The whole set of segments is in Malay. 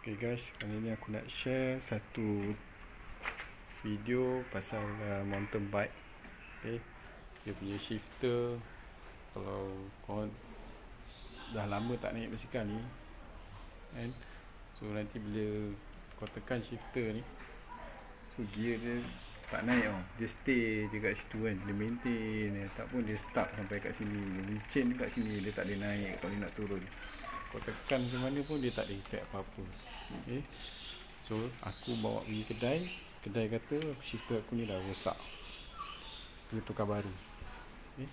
Okay guys, kali ni aku nak share satu video pasal mountain bike. Okay, dia punya shifter. Kalau kau dah lama tak naik basikal ni kan, so nanti bila kau tekan shifter ni, so gear dia tak naik tau, dia stay je kat situ kan, dia maintain, tak pun dia start sampai kat sini, dia chain kat sini, dia tak boleh naik kalau dia nak turun. Kau tekan ke mana pun dia tak ada effect apa-apa. Okay, so aku bawa pergi kedai kata shifter aku ni dah rosak, dia tukar baru. Okay,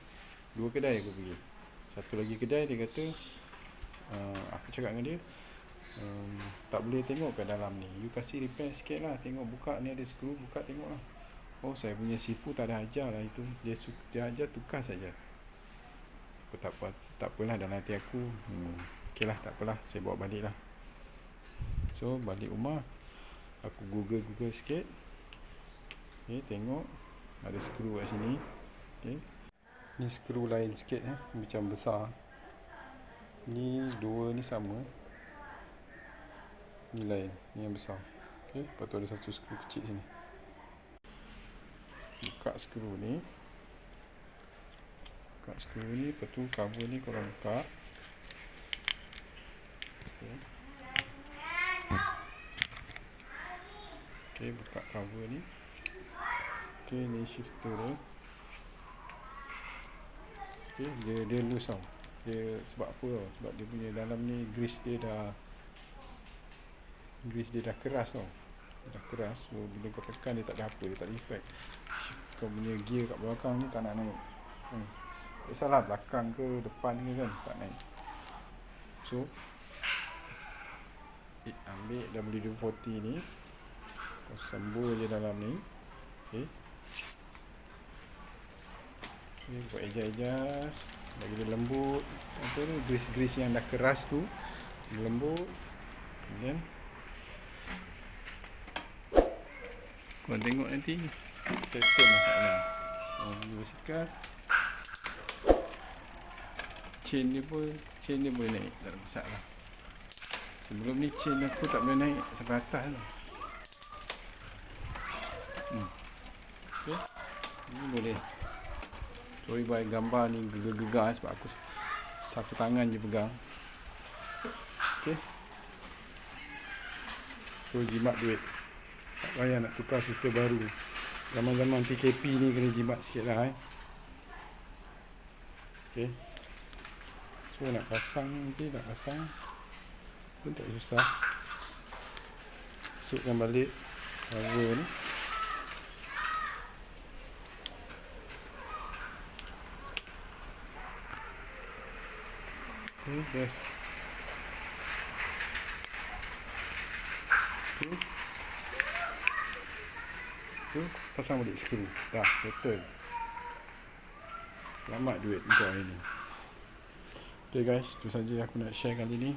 2 kedai aku pergi. Satu lagi kedai dia kata aku cakap dengan dia, tak boleh tengok ke dalam ni, you kasih repair sikit lah, tengok buka ni ada skru, buka tengok lah. Oh, saya punya sifu tak ada ajar lah itu, dia ajar tukar saja. Aku tak apalah, dalam hati aku ok lah, tak apalah, saya bawa balik lah. So balik rumah, aku google sikit. Okay, tengok ada skru kat sini. Okay, ni skru lain sikit macam besar. Ni dua ni sama, ni lain, ni yang besar. Okay, lepas tu ada satu skru kecil sini. Buka skru ni, lepas tu cover ni korang buka. Okay, buka cover ni. Okay, ni shifter dia. Okay, dia loose tau. Dia sebab apa tau? Sebab dia punya dalam ni grease dia dah keras tau. Dia dah keras. So bila kau tekan dia tak ada apa, dia tak ada effect. Kau punya gear kat belakang ni tak nak naik. Tak salah belakang ke depan ke kan, tak naik. So ambil WD-40 ni, kau sembur je dalam ni. Okay, buat adjust bagi dia lembut. Apa ni, grease yang dah keras tu lembut. Kemudian kau tengok nanti settle masalah. Basikal chain dia boleh naik, tak ada masalah. Sebelum ni chain aku tak boleh naik sampai atas tu. Okay, ni boleh. Sorry buat gambar ni gegar-gegar sebab aku satu tangan je pegang. Okay, so jimat duit, tak payah nak tukar shifter baru. Zaman-zaman PKP ni kena jimat sikit lah. Okay, so nak pasang pun tak susah. Masukkan balik cover ni. Okay, best. Okay, pasang balik skru. Dah settle. Selamat duit untuk hari ni. Okay guys, tu saja aku nak share kali ni.